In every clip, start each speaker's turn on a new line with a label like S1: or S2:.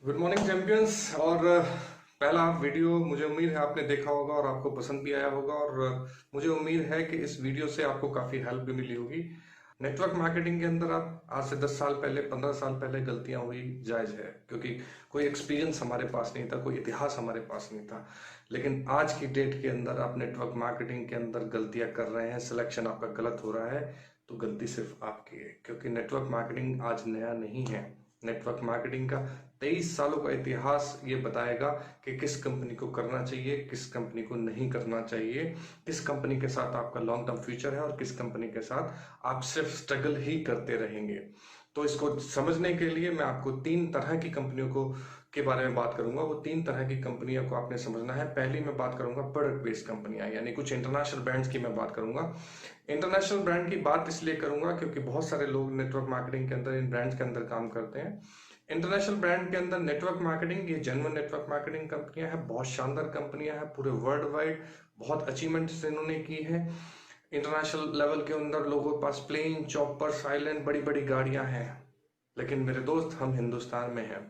S1: Good morning champions. और पहला video मुझे उम्मीद है आपने देखा होगा और आपको पसंद भी आया होगा, और मुझे उम्मीद है कि इस वीडियो से आपको काफ़ी हेल्प भी मिली होगी। नेटवर्क मार्केटिंग के अंदर आप आज से 10 साल पहले 15 साल पहले गलतियां हुई जायज़ है, क्योंकि कोई एक्सपीरियंस हमारे पास नहीं था, कोई इतिहास हमारे पास नहीं था। लेकिन आज की डेट के अंदर आप नेटवर्क मार्केटिंग के अंदर गलतियां कर रहे हैं, सिलेक्शन आपका गलत हो रहा है, तो गलती सिर्फ आपकी है। क्योंकि नेटवर्क मार्केटिंग आज नया नहीं है। नेटवर्क मार्केटिंग का 23 सालों का इतिहास ये बताएगा कि किस कंपनी को करना चाहिए, किस कंपनी को नहीं करना चाहिए, किस कंपनी के साथ आपका लॉन्ग टर्म फ्यूचर है और किस कंपनी के साथ आप सिर्फ स्ट्रगल ही करते रहेंगे। तो इसको समझने के लिए मैं आपको 3 तरह की कंपनियों को के बारे में बात करूंगा। वो 3 तरह की कंपनियों को आपने समझना है। पहली मैं बात करूंगा प्रोडक्ट बेस्ड कंपनियां, यानी कुछ इंटरनेशनल ब्रांड्स की मैं बात करूंगा। इंटरनेशनल ब्रांड की बात इसलिए करूंगा क्योंकि बहुत सारे लोग नेटवर्क मार्केटिंग के अंदर इन ब्रांड्स के अंदर काम करते हैं। इंटरनेशनल ब्रांड के अंदर नेटवर्क मार्केटिंग, ये जेन्युइन नेटवर्क मार्केटिंग कंपनियां हैं, बहुत शानदार कंपनियां हैं, पूरे वर्ल्ड वाइड बहुत अचीवमेंट्स इन्होंने की है। इंटरनेशनल लेवल के अंदर लोगों के पास प्लेन, चॉपर्स, आइलैंड, बड़ी बड़ी गाड़ियां हैं। लेकिन मेरे दोस्त, हम हिंदुस्तान में हैं।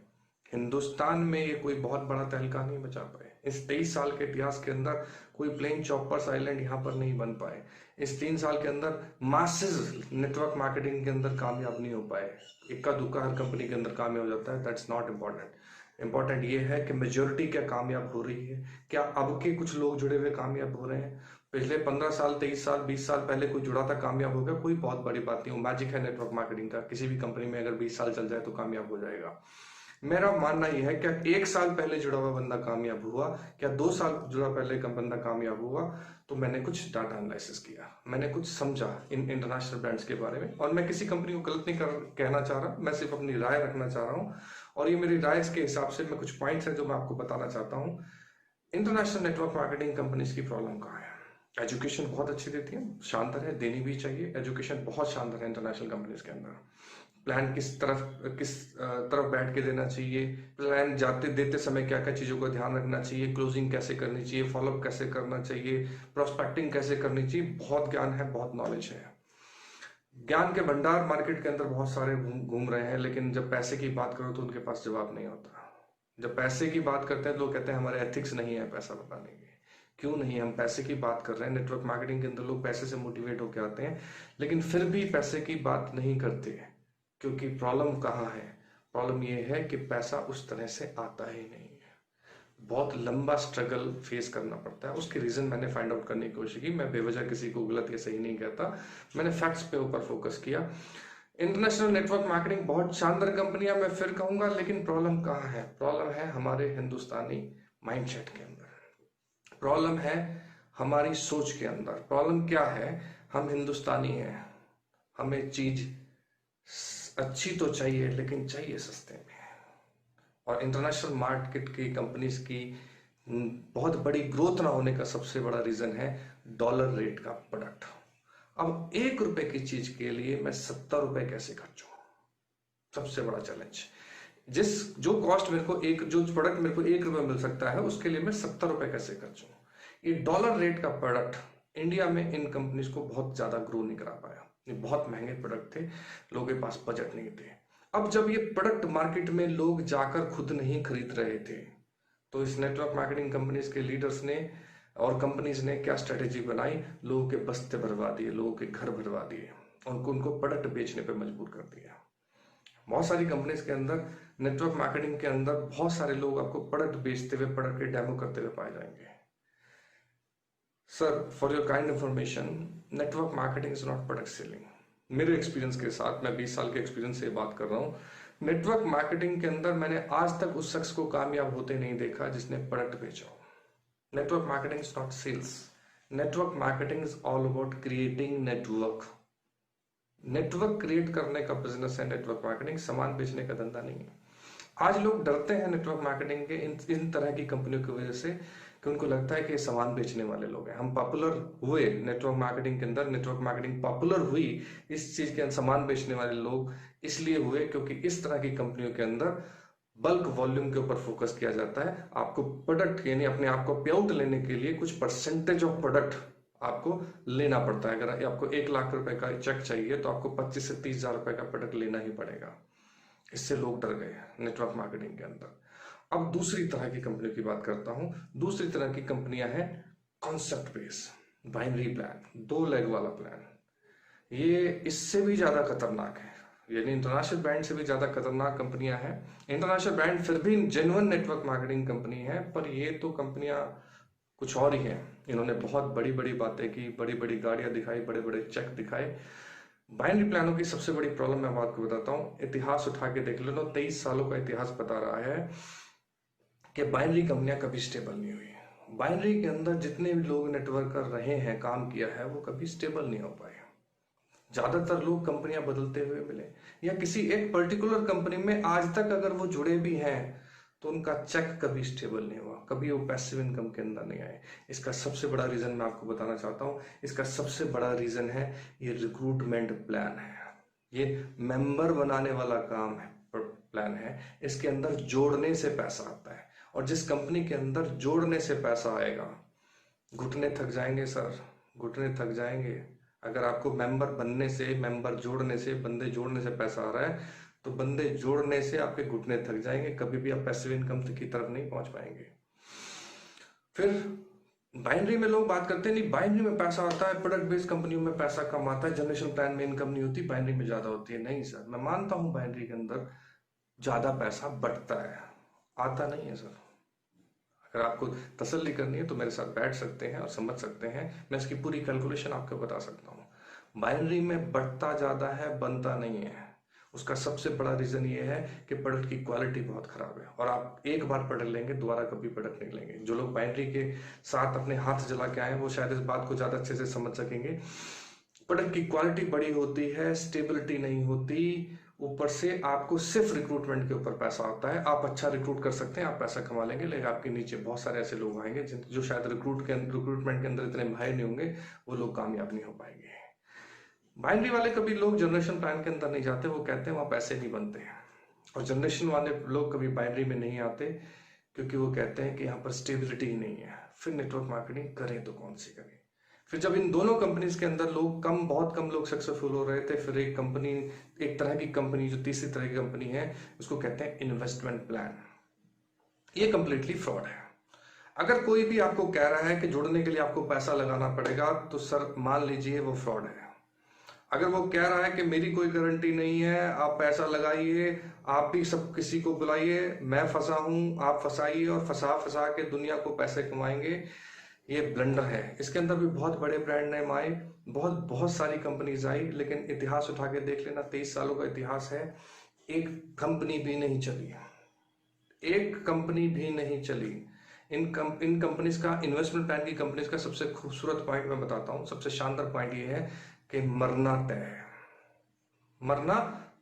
S1: हिंदुस्तान में ये कोई बहुत बड़ा तहलका नहीं बचा पाए। इस 23 साल के इतिहास के अंदर कोई प्लेन, चॉपर्स, आइलैंड यहाँ पर नहीं बन पाए। इस 3 साल के अंदर मासेस नेटवर्क मार्केटिंग के अंदर कामयाब नहीं हो पाए। इक्का दुक्का हर कंपनी के अंदर कामयाब हो जाता है, दैट्स नॉट इम्पॉर्टेंट। इम्पॉर्टेंट ये है कि मेजोरिटी क्या कामयाब हो रही है, क्या अब के कुछ लोग जुड़े हुए कामयाब हो रहे हैं। पिछले 15 साल, 23 साल, 20 साल पहले कोई जुड़ा था, कामयाब हो गया, कोई बहुत बड़ी बात नहीं। वो मैजिक है नेटवर्क मार्केटिंग का। किसी भी कंपनी में अगर 20 साल चल जाए तो कामयाब हो जाएगा। मेरा मानना यह है, क्या 1 साल पहले जुड़ा हुआ बंदा कामयाब हुआ, क्या 2 साल जुड़ा पहले का बंदा कामयाब हुआ? तो मैंने कुछ डाटा एनालिसिस किया, मैंने कुछ समझा इन इंटरनेशनल ब्रांड्स के बारे में। और मैं किसी कंपनी को गलत नहीं कहना चाह रहा, मैं सिर्फ अपनी राय रखना चाह रहा हूँ। और ये मेरी राय के हिसाब से मैं कुछ पॉइंट्स हैं जो मैं आपको बताना चाहता हूँ। इंटरनेशनल नेटवर्क मार्केटिंग कंपनीज की प्रॉब्लम कहाँ है? एजुकेशन बहुत अच्छी देती है, शानदार है, देनी भी चाहिए। एजुकेशन बहुत शानदार है इंटरनेशनल कंपनीज के अंदर। प्लान किस तरफ बैठ के देना चाहिए, प्लान जाते देते समय क्या क्या चीज़ों का ध्यान रखना चाहिए, क्लोजिंग कैसे करनी चाहिए, फॉलोअप कैसे करना चाहिए, प्रोस्पेक्टिंग कैसे करनी चाहिए, बहुत ज्ञान है, बहुत नॉलेज है। ज्ञान के भंडार मार्केट के अंदर बहुत सारे घूम रहे हैं, लेकिन जब पैसे की बात करो तो उनके पास जवाब नहीं होता। जब पैसे की बात करते हैं तो लोग कहते हैं हमारे एथिक्स नहीं है पैसा बताने के। क्यों नहीं? हम पैसे की बात कर रहे हैं। नेटवर्क मार्केटिंग के अंदर लोग पैसे से मोटिवेट होकर आते हैं, लेकिन फिर भी पैसे की बात नहीं करते। क्योंकि प्रॉब्लम कहाँ है? प्रॉब्लम ये है कि पैसा उस तरह से आता ही नहीं है। बहुत लंबा स्ट्रगल फेस करना पड़ता है। उसके रीजन मैंने फाइंड आउट करने की कोशिश की। मैं बेवजह किसी को गलत या सही नहीं कहता, मैंने फैक्ट्स पे ऊपर फोकस किया। इंटरनेशनल नेटवर्क मार्केटिंग बहुत शानदार कंपनियां मैं फिर कहूंगा, लेकिन प्रॉब्लम कहाँ है? प्रॉब्लम है हमारे हिंदुस्तानी माइंडसेट के अंदर, प्रॉब्लम है हमारी सोच के अंदर। प्रॉब्लम क्या है? हम हिंदुस्तानी हैं, हमें चीज अच्छी तो चाहिए, लेकिन चाहिए सस्ते में। और इंटरनेशनल मार्केट की कंपनीज की बहुत बड़ी ग्रोथ ना होने का सबसे बड़ा रीजन है डॉलर रेट का प्रोडक्ट। अब 1 रुपए की चीज के लिए मैं 70 रुपए कैसे खर्चूं? सबसे बड़ा चैलेंज। जो कॉस्ट मेरे को जो प्रोडक्ट मेरे को 1 रुपए मिल सकता है, उसके लिए मैं 70 रुपए कैसे खर्चूं? ये डॉलर रेट का प्रोडक्ट इंडिया में इन कंपनीज को बहुत ज्यादा ग्रो नहीं करा पाया। ये बहुत महंगे प्रोडक्ट थे, लोगों के पास बजट नहीं थे। अब जब ये प्रोडक्ट मार्केट में लोग जाकर खुद नहीं खरीद रहे थे, तो इस नेटवर्क मार्केटिंग कंपनीज के लीडर्स ने और कंपनीज ने क्या स्ट्रेटेजी बनाई? लोगों के बस्ते भरवा दिए, लोगों के घर भरवा दिए, उनको प्रोडक्ट बेचने पर मजबूर कर दिया। बहुत सारी कंपनीज के अंदर, नेटवर्क मार्केटिंग के अंदर बहुत सारे लोग आपको प्रोडक्ट बेचते हुए, प्रोडक्ट के डेमो करते हुए पाए जाएंगे। Sir, for your kind information, network marketing is not product selling. मेरे एक्सपीरियंस के साथ, मैं 20 साल के एक्सपीरियंस से बात कर रहा हूँ। नेटवर्क मार्केटिंग के अंदर मैंने आज तक उस शख्स को कामयाब होते नहीं देखा जिसने प्रोडक्ट बेचा हो। Network marketing is not sales. Network marketing is all about creating network. Network create करने का बिजनेस है नेटवर्क मार्केटिंग, सामान बेचने का धंधा नहीं है। आज लोग डरते हैं नेटवर्क मार्केटिंग के इन तरह की कंपनियों की वजह से, कि उनको लगता है कि ये सामान बेचने वाले लोग हैं। हम पॉपुलर हुए नेटवर्क मार्केटिंग के अंदर, नेटवर्क मार्केटिंग पॉपुलर हुई इस चीज के सामान बेचने वाले लोग इसलिए हुए क्योंकि इस तरह की कंपनियों के अंदर बल्क वॉल्यूम के ऊपर फोकस किया जाता है। आपको प्रोडक्ट, यानी अपने आप को पे आउट लेने के लिए कुछ परसेंटेज ऑफ प्रोडक्ट आपको लेना पड़ता है। अगर आपको 1 लाख रुपए का चेक चाहिए तो आपको 25 से 30 हजार रुपए का प्रोडक्ट लेना ही पड़ेगा। इससे लोग डर गए नेटवर्क मार्केटिंग के अंदर। अब दूसरी तरह की कंपनियों की बात करता हूं। दूसरी तरह की कंपनियां हैं concept base binary plan, 2 leg वाला प्लान। ये इससे भी ज्यादा खतरनाक है, यानी इंटरनेशनल ब्रांड से भी ज्यादा खतरनाक कंपनियां हैं। इंटरनेशनल ब्रांड फिर भी जेन्युइन नेटवर्क मार्केटिंग कंपनी है, पर ये तो कंपनियां कुछ और ही हैं। इन्होंने बहुत बड़ी बड़ी बातें की, बड़ी बड़ी गाड़ियां दिखाई, बड़े बड़े चेक दिखाए। बाइनरी प्लानों की सबसे बड़ी प्रॉब्लम मैं आपको बताता हूँ। इतिहास उठा के देख लो तो 23 सालों का इतिहास बता रहा है कि बाइनरी कंपनियां कभी स्टेबल नहीं हुई। बाइनरी के अंदर जितने भी लोग नेटवर्क कर रहे हैं, काम किया है, वो कभी स्टेबल नहीं हो पाए। ज्यादातर लोग कंपनियां बदलते हुए मिले, या किसी एक पर्टिकुलर कंपनी में आज तक अगर वो जुड़े भी हैं तो उनका चेक कभी स्टेबल नहीं हुआ, कभी वो पैसिव इनकम के अंदर नहीं आए। इसका सबसे बड़ा रीजन मैं आपको बताना चाहता हूं। इसका सबसे बड़ा रीजन है ये रिक्रूटमेंट प्लान है। ये मेंबर बनाने वाला काम है, प्लान है। इसके अंदर जोड़ने से पैसा आता है, और जिस कंपनी के अंदर जोड़ने से पैसा आएगा, घुटने थक जाएंगे सर, घुटने थक जाएंगे। अगर आपको मेंबर बनने से, मेंबर जोड़ने से, बंदे जोड़ने से पैसा आ रहा है, तो बंदे जोड़ने से आपके घुटने थक जाएंगे, कभी भी आप पैसिव इनकम की तरफ नहीं पहुंच पाएंगे। फिर बाइनरी में लोग बात करते हैं नहीं, बाइनरी में पैसा आता है, प्रोडक्ट बेस्ड कंपनियों में पैसा कम आता है, जनरेशन प्लान में इनकम नहीं होती, बाइनरी में ज्यादा होती है। नहीं सर, मैं मानता हूं बाइनरी के अंदर ज्यादा पैसा बटता है, आता नहीं है सर। अगर आपको तसल्ली करनी है तो मेरे साथ बैठ सकते हैं और समझ सकते हैं, मैं इसकी पूरी कैलकुलेशन आपको बता सकता हूँ। बाइनरी में बढ़ता ज्यादा है, बनता नहीं है। उसका सबसे बड़ा रीजन ये है कि प्रोडक्ट की क्वालिटी बहुत खराब है, और आप एक बार प्रोडक्ट लेंगे दोबारा कभी प्रोडक्ट नहीं लेंगे। जो लोग बाइनरी के साथ अपने हाथ जला के आए हैं वो शायद इस बात को ज्यादा अच्छे से समझ सकेंगे। प्रोडक्ट की क्वालिटी बड़ी होती है, स्टेबिलिटी नहीं होती, ऊपर से आपको सिर्फ रिक्रूटमेंट के ऊपर पैसा आता है। आप अच्छा रिक्रूट कर सकते हैं, आप पैसा कमा लेंगे, लेकिन आपके नीचे बहुत सारे ऐसे लोग आएंगे जो शायद रिक्रूटमेंट के अंदर इतने माहिर नहीं होंगे, वो लोग कामयाब नहीं हो पाएंगे। बाइनरी वाले कभी लोग जनरेशन प्लान के अंदर नहीं जाते, वो कहते हैं वहां पैसे नहीं बनते हैं। और जनरेशन वाले लोग कभी बाइनरी में नहीं आते क्योंकि वो कहते हैं कि यहाँ पर स्टेबिलिटी ही नहीं है। फिर नेटवर्क मार्केटिंग करें तो कौन सी करें। फिर जब इन दोनों कंपनीज के अंदर लोग बहुत कम लोग सक्सेसफुल हो रहे थे, फिर एक तरह की कंपनी, जो तीसरी तरह की कंपनी है, उसको कहते हैं इन्वेस्टमेंट प्लान। ये कंप्लीटली फ्रॉड है। अगर कोई भी आपको कह रहा है कि जुड़ने के लिए आपको पैसा लगाना पड़ेगा, तो सर मान लीजिए वो फ्रॉड है। अगर वो कह रहा है कि मेरी कोई गारंटी नहीं है, आप पैसा लगाइए, आप भी सब किसी को बुलाइए, मैं फंसा हूं, आप फंसाइए, और फंसा फंसा के दुनिया को पैसे कमाएंगे, ये ब्लंडर है। इसके अंदर भी बहुत बड़े ब्रांड नेम आए, बहुत सारी कंपनीज आई, लेकिन इतिहास उठा के देख लेना, 23 सालों का इतिहास है, एक कंपनी भी नहीं चली, एक कंपनी भी नहीं चली। इन कंपनीज का, इन्वेस्टमेंट प्लान की कंपनीज का सबसे खूबसूरत पॉइंट मैं बताता हूं, सबसे शानदार पॉइंट ये है कि मरना तय है, मरना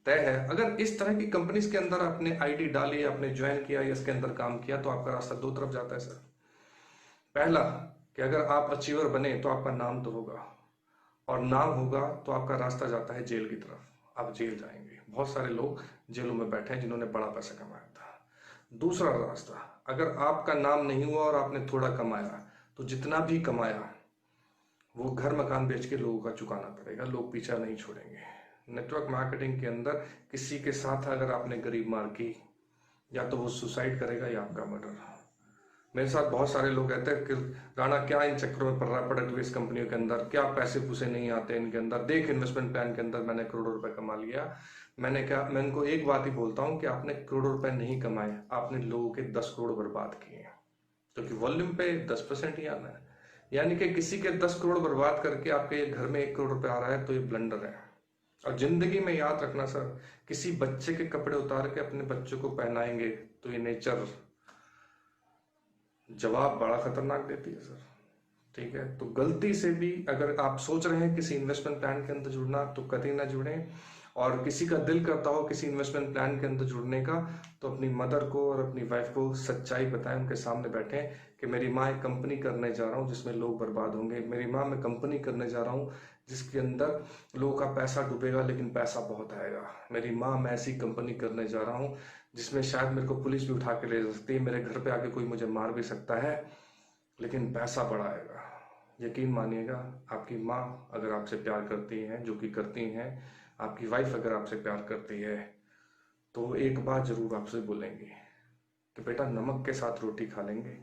S1: तय है। अगर इस तरह की कंपनीज के अंदर आपने आईडी डाली, आपने ज्वाइन किया या इसके अंदर काम किया, तो आपका रास्ता दो तरफ जाता है सर। पहला कि अगर आप अचीवर बने तो आपका नाम तो होगा, और नाम होगा तो आपका रास्ता जाता है जेल की तरफ, आप जेल जाएंगे। बहुत सारे लोग जेलों में बैठे हैं जिन्होंने बड़ा पैसा कमाया था। दूसरा रास्ता, अगर आपका नाम नहीं हुआ और आपने थोड़ा कमाया, तो जितना भी कमाया वो घर मकान बेच के लोगों का चुकाना पड़ेगा, लोग पीछा नहीं छोड़ेंगे। नेटवर्क मार्केटिंग के अंदर किसी के साथ अगर आपने गरीब मार की, या तो वो सुसाइड करेगा या आपका मर्डर। मेरे साथ बहुत सारे लोग कहते हैं कि राणा क्या इन चक्करों में पड़ रहा है, प्रोडक्ट बेस्ड कंपनियों के अंदर क्या पैसे पूसे नहीं आते इनके अंदर, देख इन्वेस्टमेंट प्लान के अंदर मैंने करोड़ों रुपए कमा लिया। मैं उनको एक बात ही बोलता हूं कि आपने करोड़ों रुपए नहीं कमाए, आपने लोगों के 10 करोड़ बर्बाद किए, क्योंकि वॉल्यूम पे 10% ही आना है। यानी कि किसी के 10 करोड़ बर्बाद करके आपके घर में 1 करोड़ रुपए आ रहा है, तो ये ब्लंडर है। और जिंदगी में याद रखना सर, किसी बच्चे के कपड़े उतार के अपने बच्चों को पहनाएंगे तो ये नेचर जवाब बड़ा खतरनाक देती है सर। ठीक है, तो गलती से भी अगर आप सोच रहे हैं किसी इन्वेस्टमेंट प्लान के अंदर जुड़ना, तो कतई ना जुड़ें। और किसी का दिल करता हो किसी इन्वेस्टमेंट प्लान के अंदर जुड़ने का, तो अपनी मदर को और अपनी वाइफ को सच्चाई बताएं, उनके सामने बैठें कि मेरी माँ एक कंपनी करने जा रहा हूँ जिसमें लोग बर्बाद होंगे, मेरी माँ मैं कंपनी करने जा रहा हूँ जिसके अंदर लोगों का पैसा डूबेगा लेकिन पैसा बहुत आएगा, मेरी माँ मैं ऐसी कंपनी करने जा रहा हूँ जिसमें शायद मेरे को पुलिस भी उठा के ले जा सकती है, मेरे घर पे आके कोई मुझे मार भी सकता है, लेकिन पैसा बड़ा आएगा। यकीन मानिएगा, आपकी माँ अगर आपसे प्यार करती हैं, जो कि करती हैं, आपकी वाइफ अगर आपसे प्यार करती है, तो एक बात जरूर आपसे बोलेंगी कि बेटा नमक के साथ रोटी खा लेंगे,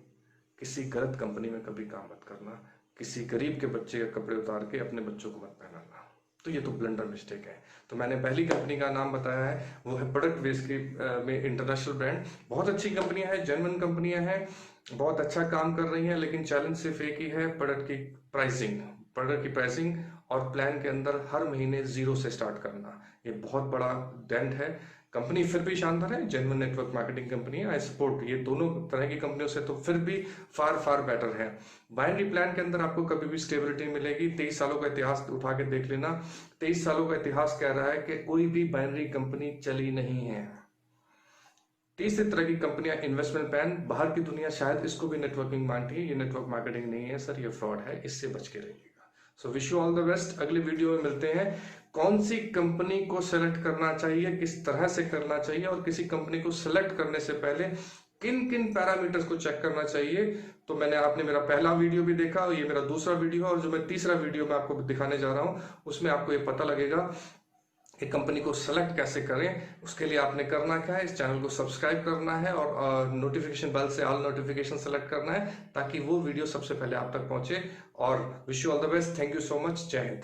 S1: किसी गलत कंपनी में कभी काम मत करना, किसी गरीब के बच्चे के कपड़े उतार के अपने बच्चों को मत पहनाना। तो ये तो ब्लंडर मिस्टेक है। तो मैंने पहली कंपनी का नाम बताया है, वो है प्रोडक्ट बेस की में इंटरनेशनल ब्रांड। बहुत अच्छी कंपनियां हैं, जेन्युइन कंपनियां हैं, बहुत अच्छा काम कर रही हैं, लेकिन चैलेंज सिर्फ एक ही है, प्रोडक्ट की प्राइसिंग और प्लान के अंदर हर महीने जीरो से स्टार्ट करना, ये बहुत बड़ा डेंट है। कंपनी फिर भी शानदार है, जेन्युइन नेटवर्क मार्केटिंग कंपनी है, आई सपोर्ट ये दोनों तरह की कंपनियों से, तो फिर भी फार बेटर है। बाइनरी प्लान के अंदर आपको कभी भी स्टेबिलिटी मिलेगी। 23 सालों का इतिहास उठा के देख लेना, 23 सालों का इतिहास कह रहा है कि कोई भी बाइनरी कंपनी चली नहीं है। तीसरी तरह की कंपनियां इन्वेस्टमेंट प्लान, बाहर की दुनिया शायद इसको भी नेटवर्किंग मानती है, ये नेटवर्क मार्केटिंग नहीं है सर, ये फ्रॉड है, इससे बच के रहिएगा। So wish you all the best. अगले वीडियो में मिलते हैं, कौन सी कंपनी को सेलेक्ट करना चाहिए, किस तरह से करना चाहिए, और किसी कंपनी को सेलेक्ट करने से पहले किन किन पैरामीटर्स को चेक करना चाहिए। तो आपने मेरा पहला वीडियो भी देखा, ये मेरा दूसरा वीडियो है, और जो मैं तीसरा वीडियो में आपको दिखाने जा रहा हूं उसमें आपको ये पता लगेगा कि कंपनी को सेलेक्ट कैसे करें। उसके लिए आपने करना क्या है, इस चैनल को सब्सक्राइब करना है और नोटिफिकेशन बेल से ऑल नोटिफिकेशन सेलेक्ट करना है, ताकि वो वीडियो सबसे पहले आप तक पहुंचे। और wish you all the best. Thank you so much. जय हिंद।